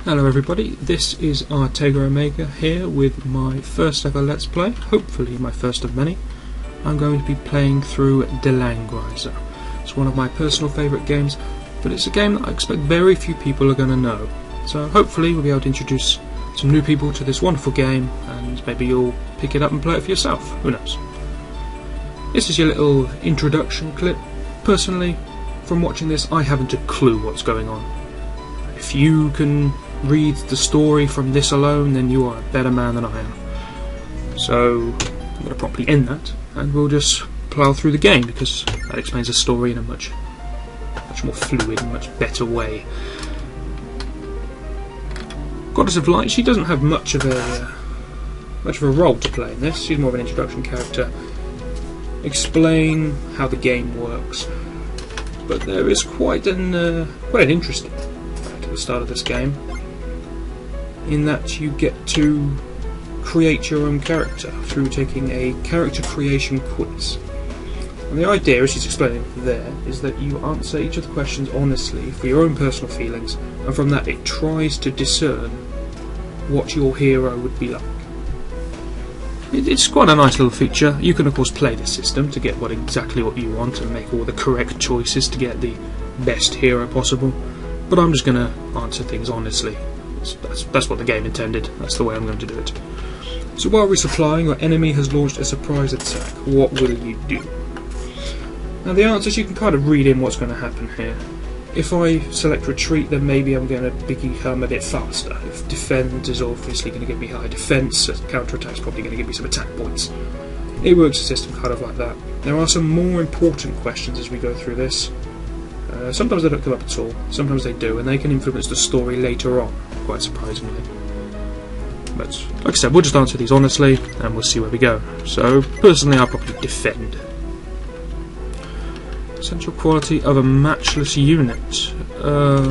Hello everybody, this is Artega Omega here with my first ever Let's Play, hopefully my first of many. I'm going to be playing through Die Langreise. It's one of my personal favourite games, but it's a game that I expect very few people are going to know. So hopefully we'll be able to introduce some new people to this wonderful game, and maybe you'll pick it up and play it for yourself, who knows. This is your little introduction clip. Personally, from watching this, I haven't a clue what's going on. If you can read the story from this alone, then you are a better man than I am. So I'm going to properly end that, and we'll just plough through the game, because that explains the story in a much more fluid and much better way. Goddess of Light, she doesn't have much of a role to play in this. She's more of an introduction character. Explain how the game works, but there is quite an interesting fact at the start of this game, in that you get to create your own character through taking a character creation quiz. And the idea, as she's explaining there, is that you answer each of the questions honestly for your own personal feelings, and from that it tries to discern what your hero would be like. It's quite a nice little feature. You can of course play this system to get exactly what you want and make all the correct choices to get the best hero possible, but I'm just going to answer things honestly. That's what the game intended. That's the way I'm going to do it. So while resupplying, your enemy has launched a surprise attack. What will you do? Now the answers, you can kind of read in what's going to happen here. If I select retreat, then maybe I'm going to become a bit faster. If defend is obviously going to give me high defense, counter-attack is probably going to give me some attack points. It works the system kind of like that. There are some more important questions as we go through this. Sometimes they don't come up at all, sometimes they do, and they can influence the story later on, quite surprisingly. But, like I said, we'll just answer these honestly, and we'll see where we go. So, personally, I'll probably defend. Essential quality of a matchless unit. Well,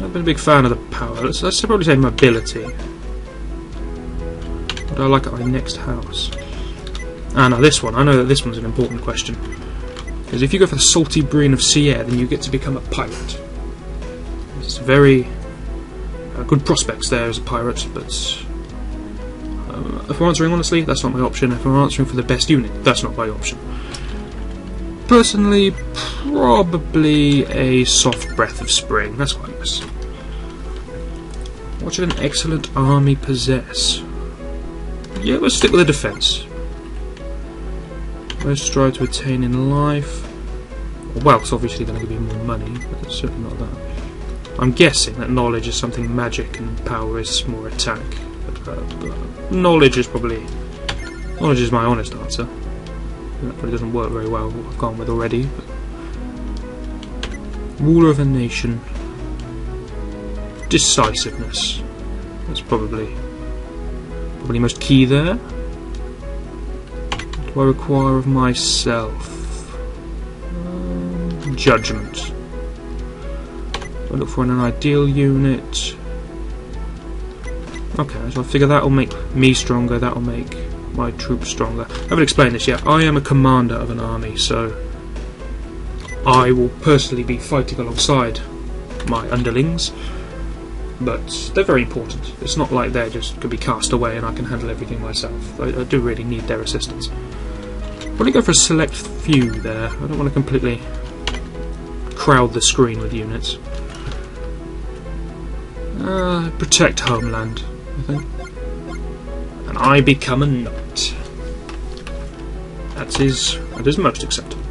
I've been a big fan of the power. Let's probably say mobility. What do I like at my next house? Ah, now this one. I know that this one's an important question. Because if you go for the salty brine of sea air, then you get to become a pirate. It's very good prospects there as a pirate, but if we're answering honestly, that's not my option. If we're answering for the best unit, that's not my option. Personally, probably a soft breath of spring. That's quite nice. What should an excellent army possess? Yeah, let's stick with the defence. Most strive to attain in life. Wealth's obviously going to give you more money, but it's certainly not that. I'm guessing that knowledge is something magic and power is more attack. But knowledge is my honest answer. That probably doesn't work very well with what I've gone with already. But ruler of a nation. Decisiveness. That's probably most key there. What do I require of myself? Judgment. I look for an ideal unit. Okay, so I figure that'll make me stronger, that'll make my troops stronger. I haven't explained this yet. I am a commander of an army, so I will personally be fighting alongside my underlings, but they're very important. It's not like they're just going to be cast away and I can handle everything myself. I do really need their assistance. Probably go for a select few there. I don't want to completely crowd the screen with units. Protect homeland, I think. And I become a knight. That is most acceptable.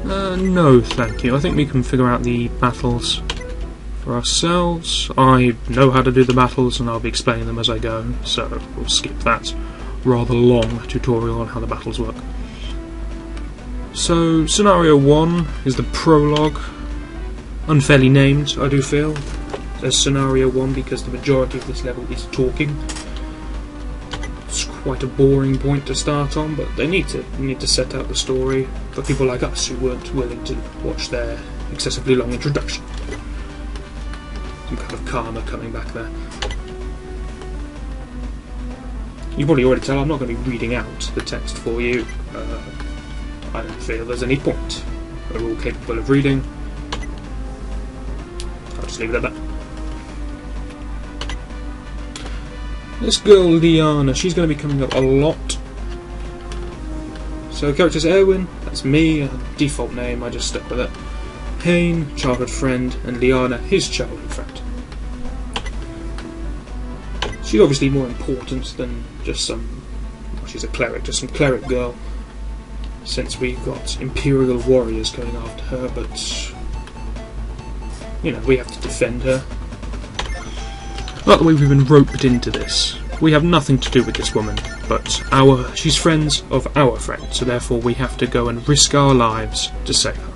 No, thank you. I think we can figure out the battles for ourselves. I know how to do the battles, and I'll be explaining them as I go, so we'll skip that rather long tutorial on how the battles work. So, Scenario 1 is the prologue. Unfairly named, I do feel, as Scenario 1 because the majority of this level is talking. It's quite a boring point to start on, but they need to set out the story for people like us who weren't willing to watch their excessively long introduction. Some kind of karma coming back there. You probably already tell I'm not going to be reading out the text for you. I don't feel there's any point. we're all capable of reading. I'll just leave it at that. This girl, Liana, she's going to be coming up a lot. So characters Erwin, that's me, default name, I just stuck with it. Hayne, childhood friend, and Liana, his childhood friend. She's obviously more important than just some... well, she's a cleric, just some cleric girl. Since we've got Imperial warriors going after her, but... you know, we have to defend her. Not the way we've been roped into this. We have nothing to do with this woman, but she's friends of our friend, so therefore we have to go and risk our lives to save her.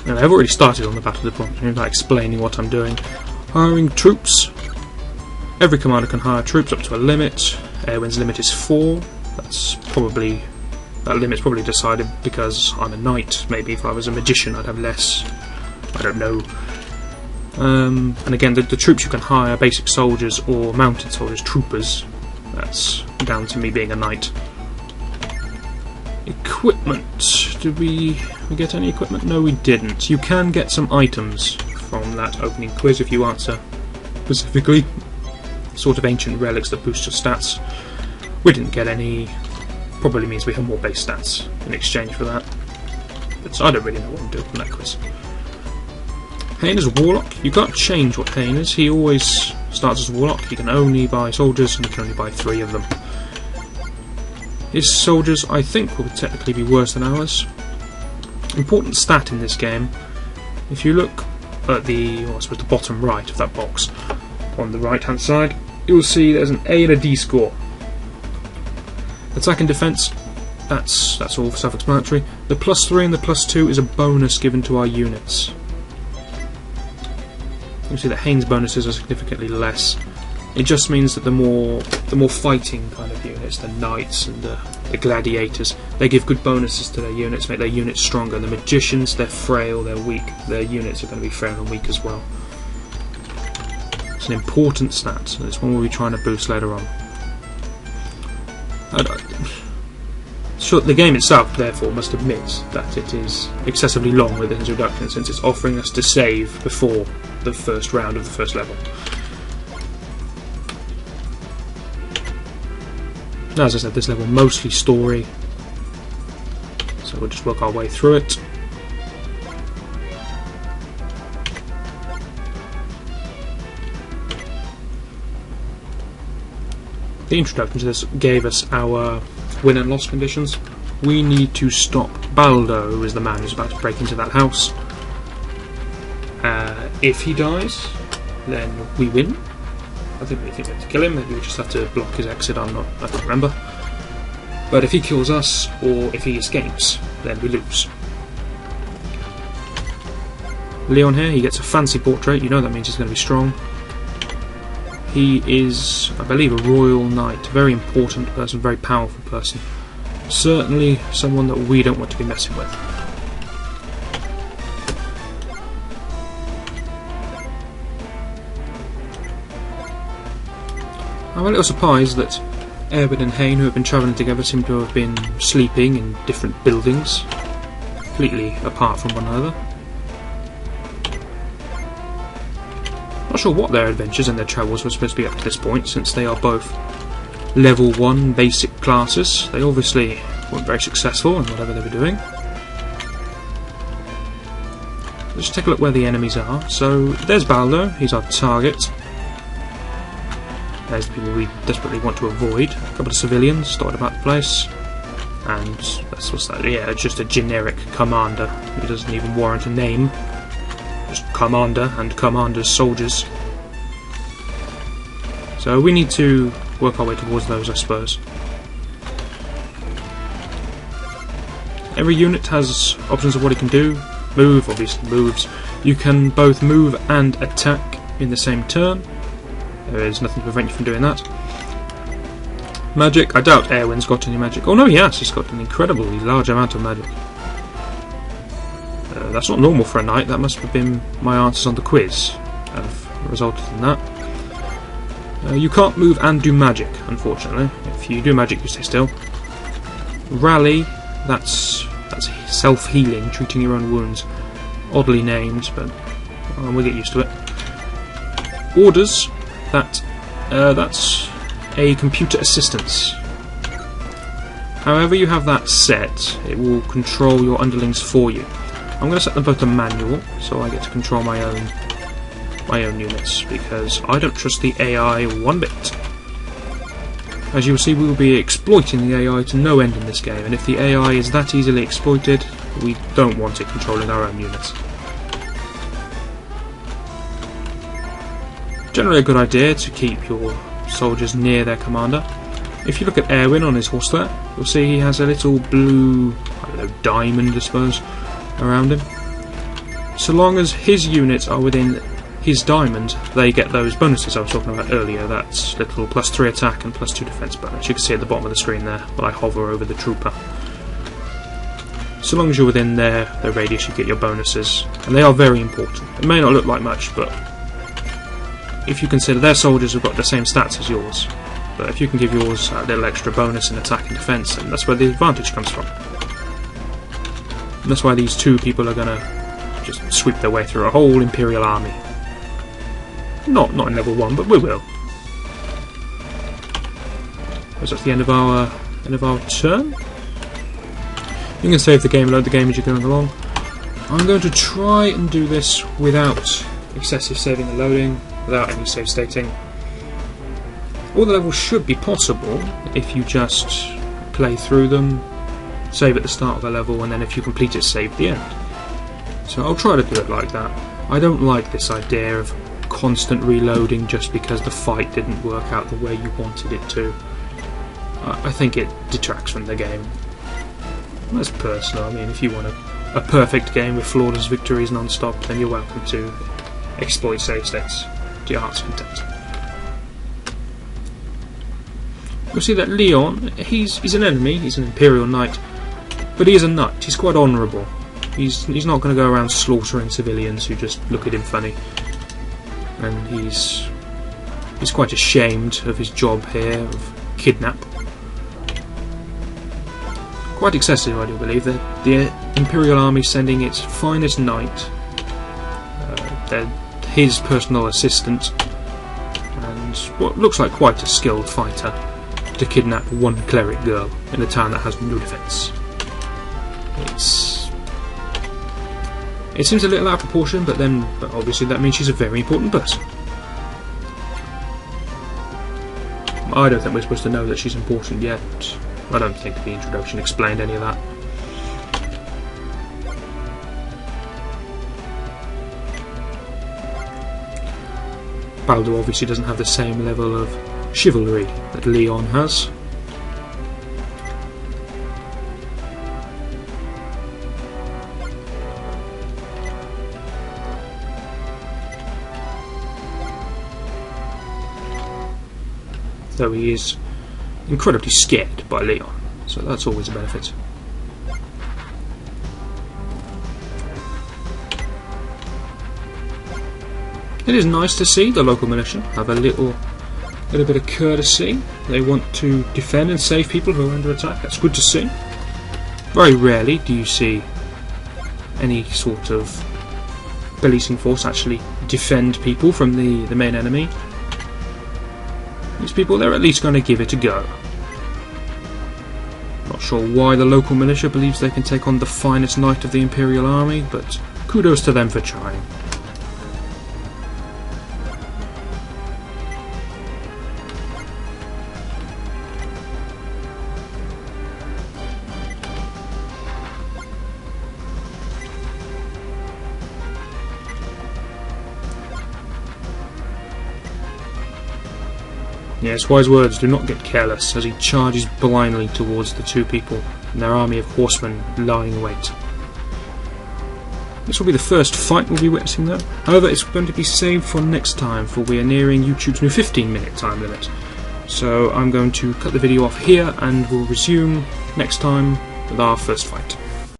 And I've already started on the Battle of the Bronze Moon by explaining what I'm doing. Hiring troops. Every commander can hire troops up to a limit. Erwin's limit is 4. That limit's probably decided because I'm a knight. Maybe if I was a magician I'd have less. I don't know. And again, the troops you can hire, basic soldiers or mounted soldiers, troopers. That's down to me being a knight. Equipment. Did we get any equipment? No, we didn't. You can get some items from that opening quiz if you answer specifically. Sort of ancient relics that boost your stats. We didn't get any. Probably means we have more base stats in exchange for that. But I don't really know what I'm doing from that quiz. Hayne is a warlock. You can't change what Hayne is. He always starts as a warlock. He can only buy soldiers, and he can only buy 3 of them. His soldiers, I think, will technically be worse than ours. Important stat in this game. If you look at the, I suppose, the bottom right of that box, on the right-hand side, you'll see there's an A and a D score. Attack and defense. That's all self-explanatory. The +3 and the +2 is a bonus given to our units. You see that Hayne's bonuses are significantly less. It just means that the more fighting kind of units, the knights and the gladiators, they give good bonuses to their units, make their units stronger. The magicians, they're frail, they're weak. Their units are going to be frail and weak as well. It's an important stat, and it's one we'll be trying to boost later on. So the game itself, therefore, must admit that it is excessively long with its introduction, since it's offering us to save before the first round of the first level. Now, as I said, this level mostly story, so we'll just work our way through it. The introduction to this gave us our win and loss conditions. We need to stop Baldo, who is the man who's about to break into that house. If he dies, then we win. I think we have to kill him, maybe we just have to block his exit, I can't remember. But if he kills us, or if he escapes, then we lose. Leon here, he gets a fancy portrait, you know that means he's going to be strong. He is, I believe, a royal knight, a very important person, very powerful person. Certainly someone that we don't want to be messing with. I'm a little surprised that Erwin and Hayne, who have been travelling together, seem to have been sleeping in different buildings, completely apart from one another. Not sure what their adventures and their travels were supposed to be up to this point, since they are both level 1 basic classes. They obviously weren't very successful in whatever they were doing. Let's take a look where the enemies are. So there's Baldo, he's our target. There's the people we desperately want to avoid. A couple of civilians dotted about the place. And that's what's that? Yeah, it's just a generic commander who doesn't even warrant a name. Just commander and commander's soldiers. So we need to work our way towards those, I suppose. Every unit has options of what it can do. Move, obviously moves. You can both move and attack in the same turn. There is nothing to prevent you from doing that. Magic, I doubt Erwin's got any magic. Oh no, yes, he's got an incredibly large amount of magic. That's not normal for a knight. That must have been my answers on the quiz have resulted in that. You can't move and do magic, unfortunately. If you do magic, you stay still. Rally, that's self-healing, treating your own wounds. Oddly named, but we'll get used to it. Orders, that's a computer assistance. However you have that set, it will control your underlings for you. I'm going to set them both to manual, so I get to control my own units, because I don't trust the AI one bit. As you will see, we will be exploiting the AI to no end in this game, and if the AI is that easily exploited, we don't want it controlling our own units. Generally a good idea to keep your soldiers near their commander. If you look at Erwin on his horse there, you'll see he has a little blue, I don't know, diamond I suppose, around him. So long as his units are within his diamond, they get those bonuses I was talking about earlier. That's little +3 attack and +2 defense bonus. You can see at the bottom of the screen there, when I hover over the trooper. So long as you're within their radius, you get your bonuses, and they are very important. It may not look like much, but if you consider their soldiers have got the same stats as yours, but if you can give yours a little extra bonus in attack and defense, then that's where the advantage comes from. And that's why these two people are going to just sweep their way through a whole Imperial army. Not in level 1, but we will. Because that's the end of our turn. You can save the game, load the game as you're going along. I'm going to try and do this without excessive saving and loading, without any save stating. All the levels should be possible if you just play through them, save at the start of a level, and then if you complete it, save at the end. So I'll try to do it like that. I don't like this idea of constant reloading just because the fight didn't work out the way you wanted it to. I think it detracts from the game. That's personal. I mean, if you want a perfect game with flawless victories non-stop, then you're welcome to exploit save states to your heart's content. You'll see that Leon, he's an enemy, he's an Imperial Knight, but he is a knight, he's quite honourable. He's not going to go around slaughtering civilians who just look at him funny. And he's quite ashamed of his job here, of kidnap. Quite excessive, I do believe. The Imperial Army sending its finest knight, his personal assistant, and what looks like quite a skilled fighter, to kidnap one cleric girl in a town that has no defence. It seems a little out of proportion, but obviously that means she's a very important person. I don't think we're supposed to know that she's important yet. I don't think the introduction explained any of that. Baldur obviously doesn't have the same level of chivalry that Leon has. Though he is incredibly scared by Leon, so that's always a benefit. It is nice to see the local militia have a little bit of courtesy. They want to defend and save people who are under attack. That's good to see. Very rarely do you see any sort of policing force actually defend people from the main enemy. These people, they're at least going to give it a go. Not sure why the local militia believes they can take on the finest knight of the Imperial Army, but kudos to them for trying. Yes, wise words, do not get careless, as he charges blindly towards the two people and their army of horsemen lying in wait. This will be the first fight we'll be witnessing though. However, it's going to be saved for next time, for we are nearing YouTube's new 15-minute time limit. So I'm going to cut the video off here and we'll resume next time with our first fight.